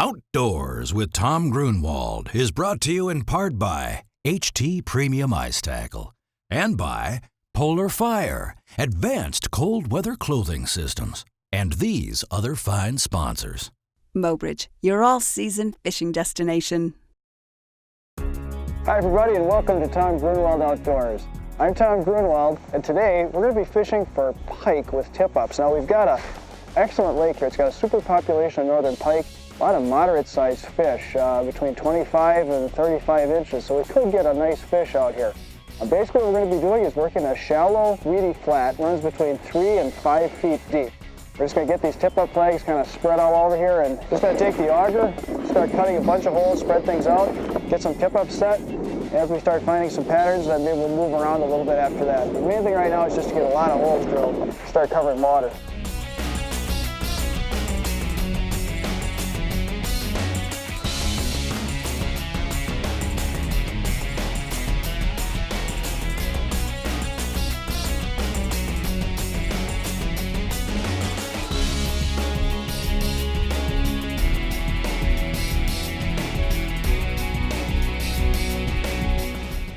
Outdoors with Tom Gruenwald is brought to you in part by HT Premium Ice Tackle and by Polar Fire, advanced cold weather clothing systems, and these other fine sponsors. Mobridge, your all-season fishing destination. Hi everybody and welcome to Tom Gruenwald Outdoors. I'm Tom Gruenwald and today we're going to be fishing for pike with tip-ups. Now we've got an excellent lake here. It's got a super population of northern pike, a lot of moderate-sized fish, between 25 and 35 inches, so we could get a nice fish out here. Basically what we're going to be doing is working a shallow, weedy flat, runs between 3 and 5 feet deep. We're just going to get these tip-up flags kind of spread all over here and just going to take the auger, start cutting a bunch of holes, spread things out, get some tip-ups set. As we start finding some patterns, then maybe we'll move around a little bit after that. The main thing right now is just to get a lot of holes drilled, start covering water.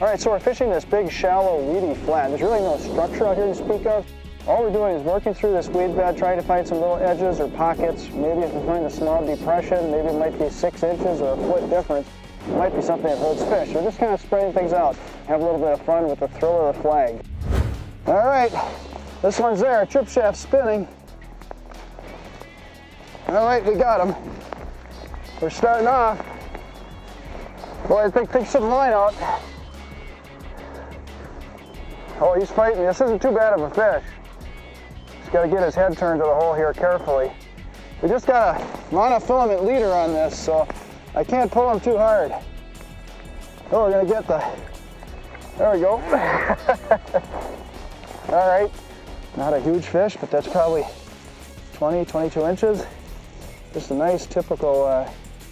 All right, so we're fishing this big, shallow, weedy flat. There's really no structure out here to speak of. All we're doing is working through this weed bed, trying to find some little edges or pockets. Maybe if we find a small depression, maybe it might be 6 inches or a foot difference. It might be something that holds fish. We're just kind of spraying things out, have a little bit of fun with the thrill of the flag. All right, this one's there, trip shaft spinning. All right, we got him. We're starting off. Boy, I think take some line out. Oh, he's fighting. This isn't too bad of a fish. Just got to get his head turned to the hole here carefully. We just got a monofilament leader on this, so I can't pull him too hard. Oh, we're going to get the... There we go. All right. Not a huge fish, but that's probably 20, 22 inches. Just a nice typical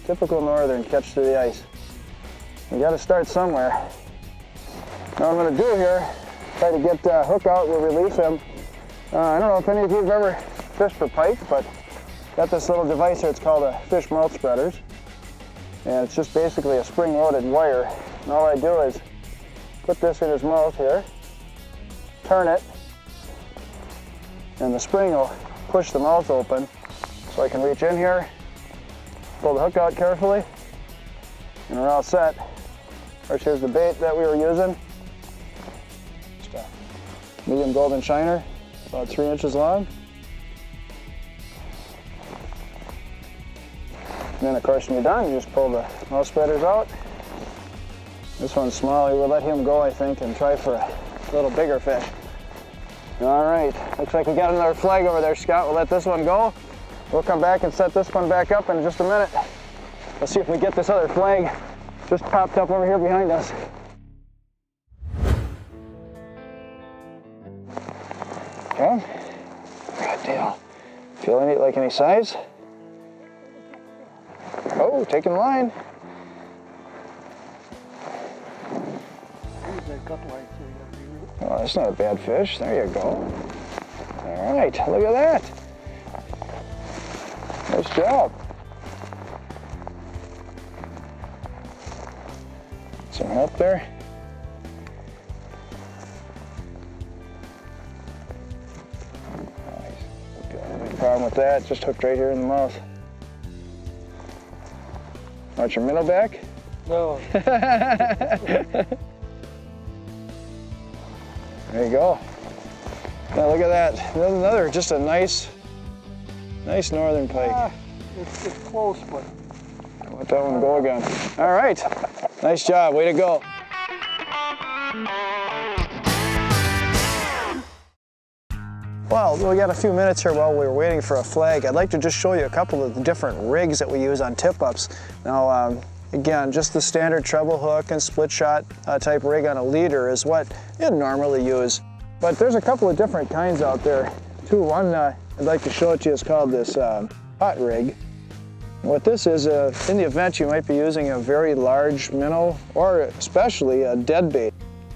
northern catch through the ice. We got to start somewhere. Now what I'm going to do here, try to get the hook out, we'll release him. I don't know if any of you have ever fished for pike, but got this little device here, it's called a fish mouth spreaders. And it's just basically a spring-loaded wire. And all I do is put this in his mouth here, turn it, and the spring will push the mouth open. So I can reach in here, pull the hook out carefully, and we're all set. Of course, here's the bait that we were using. Medium golden shiner, about 3 inches long. And then of course when you're done, you just pull the mouth spreaders out. This one's small, we'll let him go I think and try for a little bigger fish. All right, looks like we got another flag over there, Scott. We'll let this one go. We'll come back and set this one back up in just a minute. Let's see if we get this other flag just popped up over here behind us. Okay, good deal. Feeling it like any size? Oh, taking line. Oh, that's not a bad fish. There you go. All right, look at that. Nice job. Some help there. Problem with that, just hooked right here in the mouth. Want your minnow back? No. There you go. Now look at that. Another, just a nice northern pike. It's close, but... I'll let that one go again. All right. Nice job. Way to go. Well, we got a few minutes here while we were waiting for a flag. I'd like to just show you a couple of the different rigs that we use on tip-ups. Now, again, just the standard treble hook and split shot type rig on a leader is what you'd normally use. But there's a couple of different kinds out there too. One I'd like to show it to you is called this hot rig. What this is, in the event you might be using a very large minnow or especially a dead bait.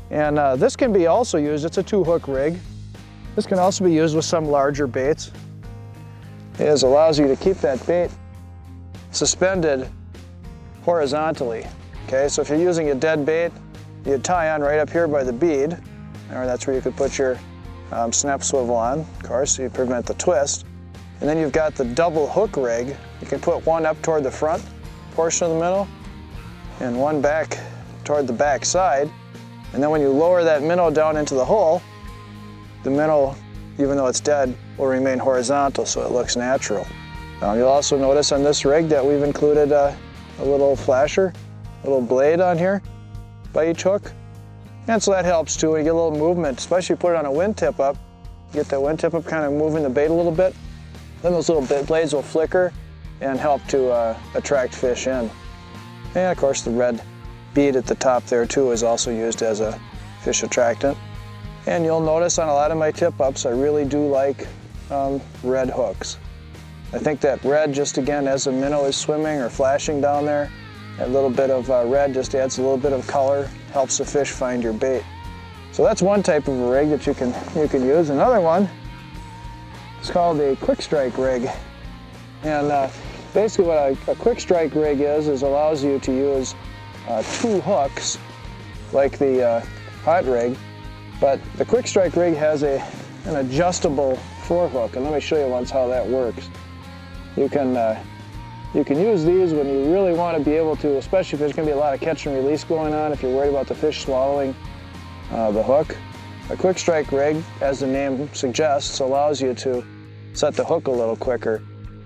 And this can be also used, it's a 2-hook rig. This can also be used with some larger baits. It allows you to keep that bait suspended horizontally. Okay, so if you're using a dead bait, you tie on right up here by the bead, or that's where you could put your snap swivel on, of course, so you prevent the twist. And then you've got the double hook rig. You can put one up toward the front portion of the minnow and one back toward the back side. And then when you lower that minnow down into the hole, the minnow, even though it's dead, will remain horizontal so it looks natural. You'll also notice on this rig that we've included a little flasher, a little blade on here by each hook. And so that helps too when you get a little movement, especially if you put it on a wind tip up. You get that wind tip up kind of moving the bait a little bit. Then those little blades will flicker and help to attract fish in. And of course the red bead at the top there too is also used as a fish attractant. And you'll notice on a lot of my tip ups I really do like red hooks. I think that red, just again as the minnow is swimming or flashing down there, that little bit of red just adds a little bit of color, helps the fish find your bait. So that's one type of a rig that you can use. Another one is called a quick strike rig. And basically what a quick strike rig is allows you to use two hooks like the hot rig, but the quick strike rig has an adjustable forehook, and let me show you once how that works. You can use these when you really want to be able to, especially if there's going to be a lot of catch and release going on, if you're worried about the fish swallowing the hook. A quick strike rig, as the name suggests, allows you to set the hook a little quicker.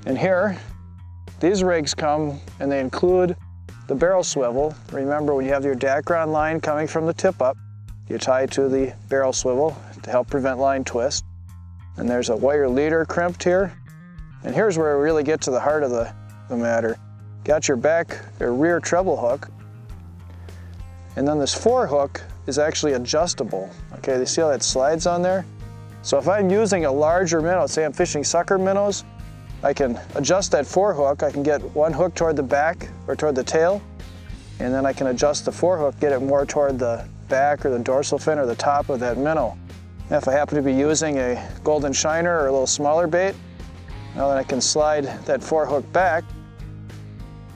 And here, these rigs come and they include the barrel swivel. Remember, when you have your Dacron line coming from the tip up, you tie to the barrel swivel to help prevent line twist. And there's a wire leader crimped here. And here's where we really get to the heart of the matter. Got your back or rear treble hook, and then this forehook is actually adjustable. Okay, you see how that slides on there? So if I'm using a larger minnow, say I'm fishing sucker minnows, I can adjust that forehook. I can get one hook toward the back or toward the tail, and then I can adjust the forehook, get it more toward the back or the dorsal fin or the top of that minnow. And if I happen to be using a golden shiner or a little smaller bait, now then I can slide that forehook back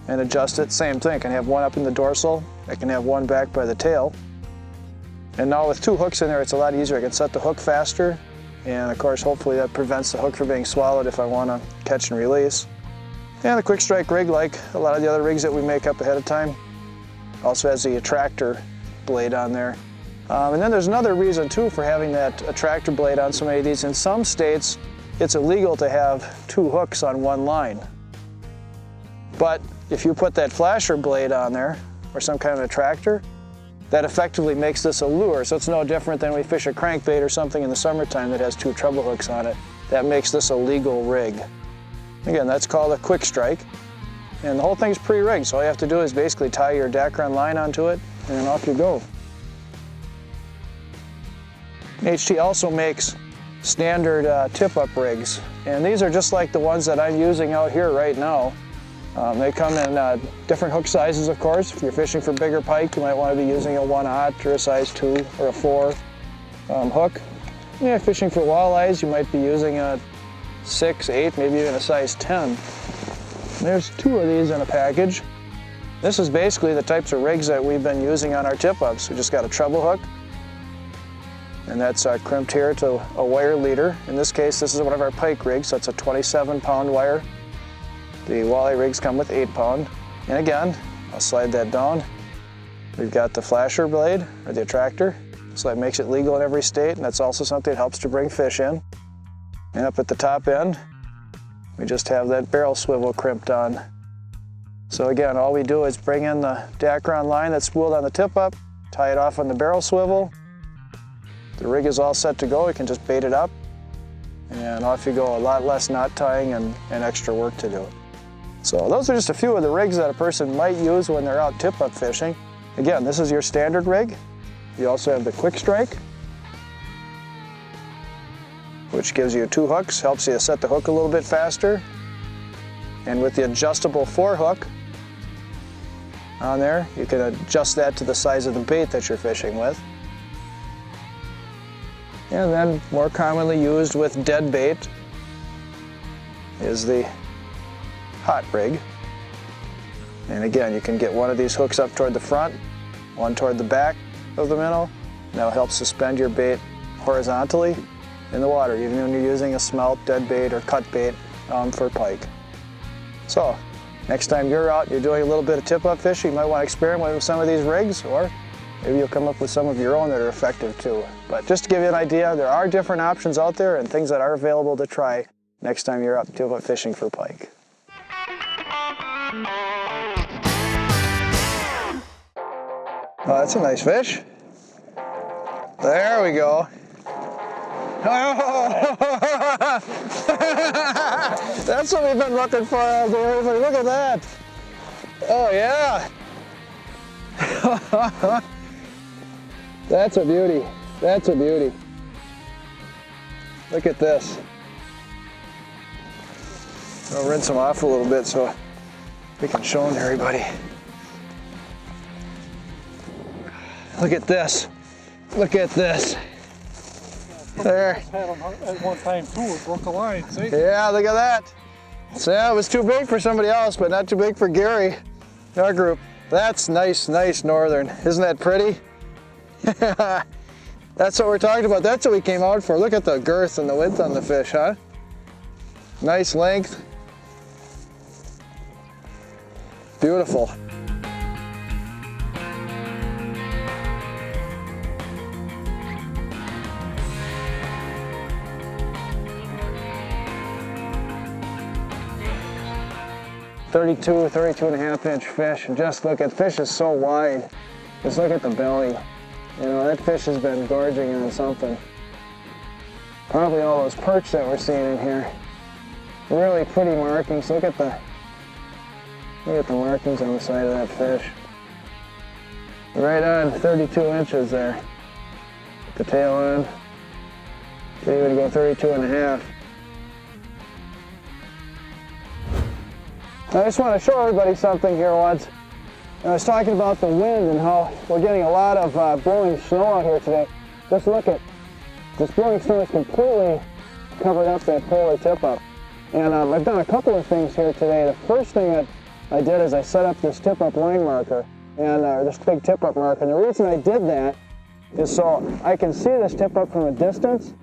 and adjust it. Same thing, I can have one up in the dorsal, I can have one back by the tail. And now with two hooks in there, it's a lot easier. I can set the hook faster, and of course hopefully that prevents the hook from being swallowed if I want to catch and release. And the quick strike rig, like a lot of the other rigs that we make up ahead of time, also has the attractor blade on there. And then there's another reason too for having that attractor blade on so many of these. In some states, it's illegal to have two hooks on one line. But if you put that flasher blade on there, or some kind of attractor, that effectively makes this a lure. So it's no different than we fish a crankbait or something in the summertime that has two treble hooks on it. That makes this a legal rig. Again, that's called a quick strike. And the whole thing's pre-rigged, so all you have to do is basically tie your Dacron line onto it, and then off you go. HT also makes standard tip-up rigs, and these are just like the ones that I'm using out here right now. They come in different hook sizes, of course. If you're fishing for bigger pike, you might want to be using a 1/0 or a size 2 or a 4 hook. Yeah, fishing for walleyes, you might be using a 6, 8, maybe even a size 10. There's two of these in a package. This is basically the types of rigs that we've been using on our tip-ups. We just got a treble hook, and that's crimped here to a wire leader. In this case, this is one of our pike rigs, so it's a 27-pound wire. The walleye rigs come with 8-pound. And again, I'll slide that down. We've got the flasher blade, or the attractor, so that makes it legal in every state, and that's also something that helps to bring fish in. And up at the top end, we just have that barrel swivel crimped on. So again, all we do is bring in the Dacron line that's spooled on the tip-up, tie it off on the barrel swivel. The rig is all set to go. We can just bait it up, and off you go. A lot less knot tying and extra work to do. So those are just a few of the rigs that a person might use when they're out tip-up fishing. Again, this is your standard rig. You also have the quick strike, which gives you two hooks, helps you set the hook a little bit faster. And with the adjustable forehook on there, you can adjust that to the size of the bait that you're fishing with. And then more commonly used with dead bait is the hot rig. And again, you can get one of these hooks up toward the front, one toward the back of the minnow. That'll help suspend your bait horizontally in the water, even when you're using a smelt, dead bait, or cut bait for pike. So, next time you're out, you're doing a little bit of tip-up fishing, you might want to experiment with some of these rigs, or maybe you'll come up with some of your own that are effective too. But just to give you an idea, there are different options out there and things that are available to try next time you're out tip-up fishing for pike. Oh, that's a nice fish. There we go. Oh! That's what we've been looking for all day. Look at that. Oh yeah. That's a beauty. That's a beauty. Look at this. I'll rinse them off a little bit so we can show them to everybody. Look at this. Look at this. There. Had them at one time too, it broke the line, see? Yeah, look at that. So yeah, it was too big for somebody else, but not too big for Gary, our group. That's nice, nice northern. Isn't that pretty? That's what we're talking about. That's what we came out for. Look at the girth and the width on the fish, huh? Nice length. Beautiful. .32 and a half inch fish, and just look at, fish is so wide. Just look at the belly. You know, that fish has been gorging on something. Probably all those perch that we're seeing in here. Really pretty markings. Look at the markings on the side of that fish. Right on 32 inches there. Put the tail on. Maybe we go 32 and a half. I just want to show everybody something here once. I was talking about the wind and how we're getting a lot of blowing snow out here today. Just look at this, blowing snow has completely covered up that polar tip-up. And I've done a couple of things here today. The first thing that I did is I set up this tip-up line marker, and this big tip-up marker. And the reason I did that is so I can see this tip-up from a distance,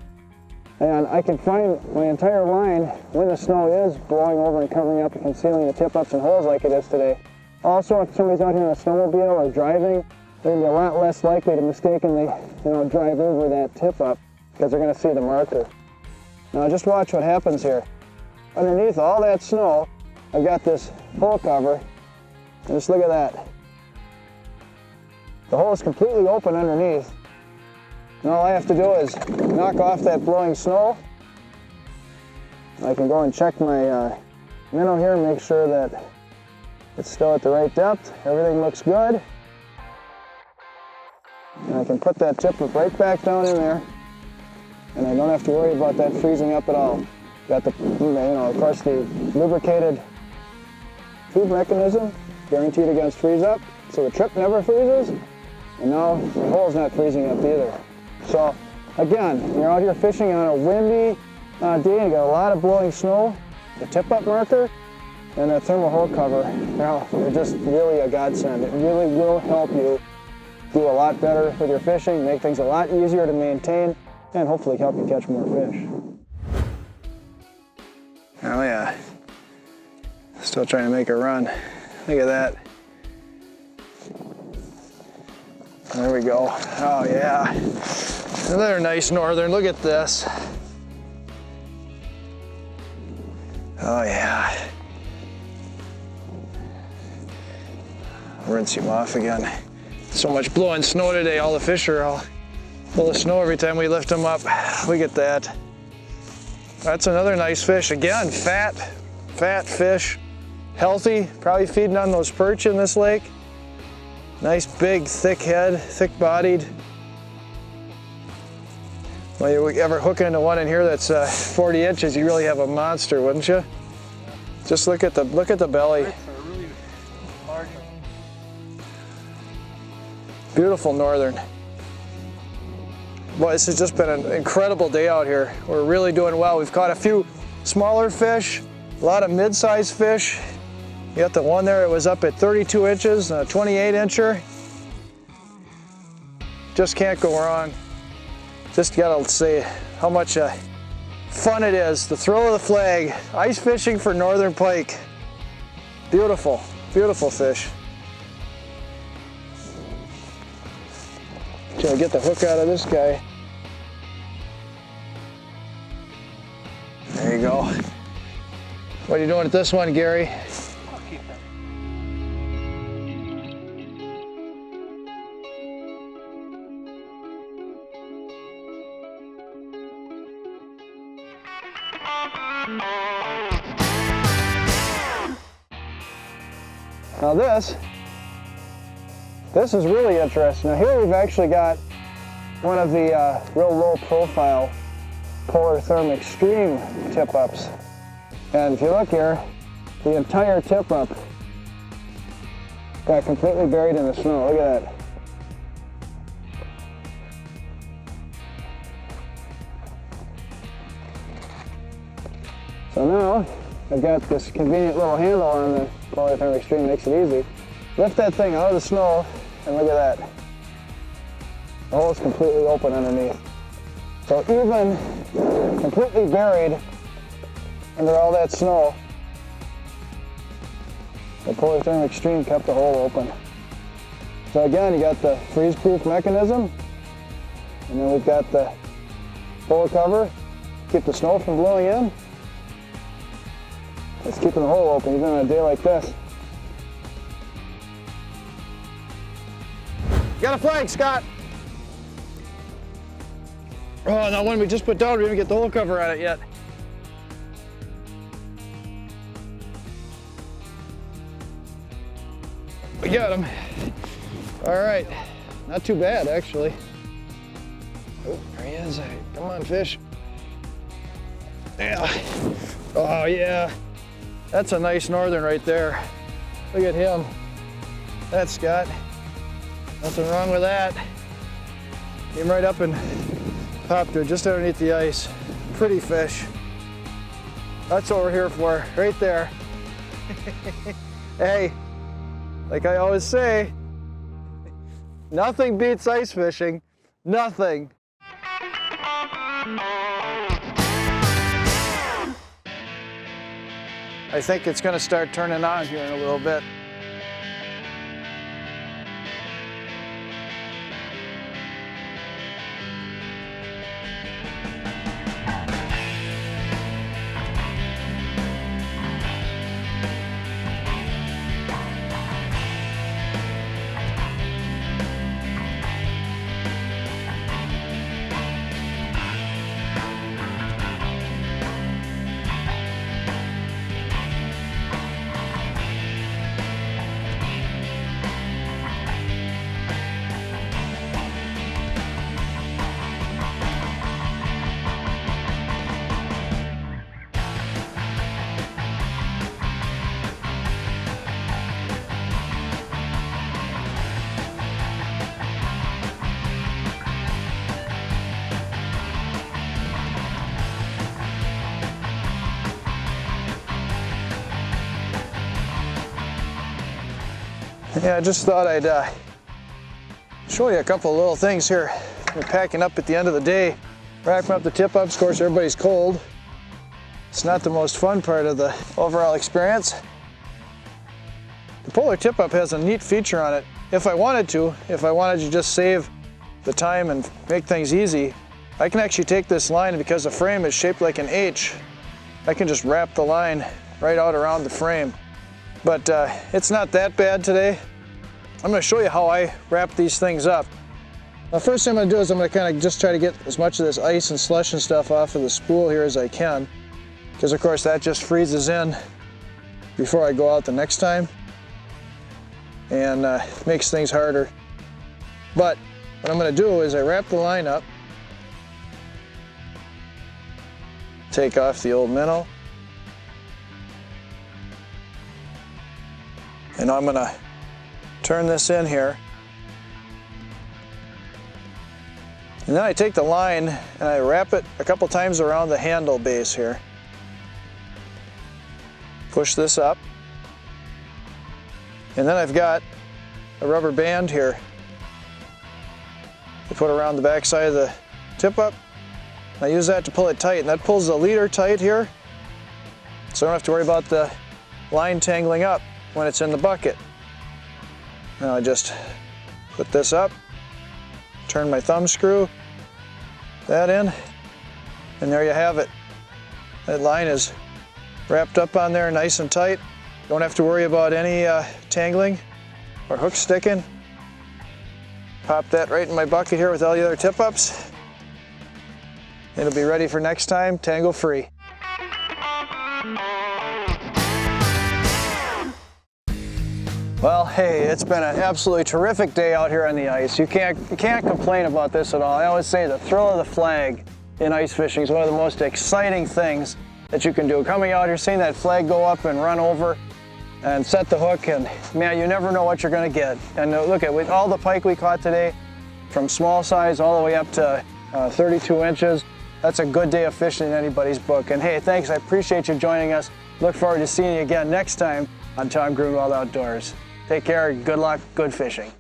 and I can find my entire line when the snow is blowing over and covering up and concealing the tip-ups and holes like it is today. Also, if somebody's out here in a snowmobile or driving, they're going to be a lot less likely to mistakenly, drive over that tip-up because they're going to see the marker. Now just watch what happens here. Underneath all that snow, I've got this hole cover, and just look at that. The hole is completely open underneath. And all I have to do is knock off that blowing snow. I can go and check my minnow here and make sure that it's still at the right depth. Everything looks good. And I can put that tip right back down in there, and I don't have to worry about that freezing up at all. Got the, of course, the lubricated tube mechanism, guaranteed against freeze up, so the trip never freezes, and now the hole's not freezing up either. So again, you're out here fishing on a windy day, you got a lot of blowing snow, the tip-up marker, and that thermal hole cover. Now, they're just really a godsend. It really will help you do a lot better with your fishing, make things a lot easier to maintain, and hopefully help you catch more fish. Oh yeah, still trying to make a run. Look at that. There we go. Oh yeah. Another nice northern. Look at this. Oh yeah. Rinse him off again. So much blowing snow today. All the fish are all full of snow every time we lift them up. Look at that. That's another nice fish. Again, fat fish. Healthy, probably feeding on those perch in this lake. Nice big, thick head, thick bodied. Well, you ever hook into one in here that's 40 inches, you really have a monster, wouldn't you? Just look at the belly. Beautiful northern. Boy, this has just been an incredible day out here. We're really doing well. We've caught a few smaller fish, a lot of mid-sized fish, You got the one there, it was up at 32 inches, and a 28 incher. Just can't go wrong. Just gotta say how much fun it is, the thrill of the flag, ice fishing for northern pike. Beautiful, beautiful fish. Try to get the hook out of this guy. There you go. What are you doing with this one, Gary? I'll keep it. Now this is really interesting. Now here we've actually got one of the real low profile Polar Therm Extreme tip-ups. And if you look here, the entire tip-up got completely buried in the snow. Look at that. So now I've got this convenient little handle on the Polar Therm Extreme, makes it easy. Lift that thing out of the snow and look at that. The hole is completely open underneath. So even completely buried under all that snow, the Polar Therm Extreme kept the hole open. So again, you got the freeze-proof mechanism, and then we've got the full cover, keep the snow from blowing in. It's keeping the hole open even on a day like this. Got a flag, Scott. Oh, that one we just put down, we didn't get the hole cover on it yet. We got him. All right, not too bad actually. Oh, there he is. Come on, fish. Yeah. Oh yeah. That's a nice northern right there. Look at him. That's Scott. Nothing wrong with that. Came right up and popped her just underneath the ice. Pretty fish. That's what we're here for, right there. Hey, like I always say, nothing beats ice fishing. Nothing. I think it's going to start turning on here in a little bit. Yeah, I just thought I'd show you a couple of little things here. We're packing up at the end of the day, wrapping up the tip-ups. Of course, everybody's cold. It's not the most fun part of the overall experience. The Polar tip-up has a neat feature on it. If I wanted to just save the time and make things easy, I can actually take this line, because the frame is shaped like an H, I can just wrap the line right out around the frame. But it's not that bad today. I'm going to show you how I wrap these things up. Now, first thing I'm going to do is I'm going to kind of just try to get as much of this ice and slush and stuff off of the spool here as I can, because of course that just freezes in before I go out the next time and makes things harder. But what I'm going to do is I wrap the line up, take off the old minnow, and now I'm going to turn this in here. And then I take the line and I wrap it a couple times around the handle base here. Push this up. And then I've got a rubber band here to put around the back side of the tip up. I use that to pull it tight, and that pulls the leader tight here, so I don't have to worry about the line tangling up when it's in the bucket. Now I just put this up, turn my thumb screw, that in, and there you have it. That line is wrapped up on there nice and tight. Don't have to worry about any tangling or hook sticking. Pop that right in my bucket here with all the other tip-ups. It'll be ready for next time, tangle free. Well, hey, it's been an absolutely terrific day out here on the ice. You can't complain about this at all. I always say the thrill of the flag in ice fishing is one of the most exciting things that you can do. Coming out here, seeing that flag go up and run over and set the hook, and man, you never know what you're gonna get. And look at, with all the pike we caught today, from small size all the way up to 32 inches, that's a good day of fishing in anybody's book. And hey, thanks, I appreciate you joining us. Look forward to seeing you again next time on Tom Gruenwald Outdoors. Take care, good luck, good fishing.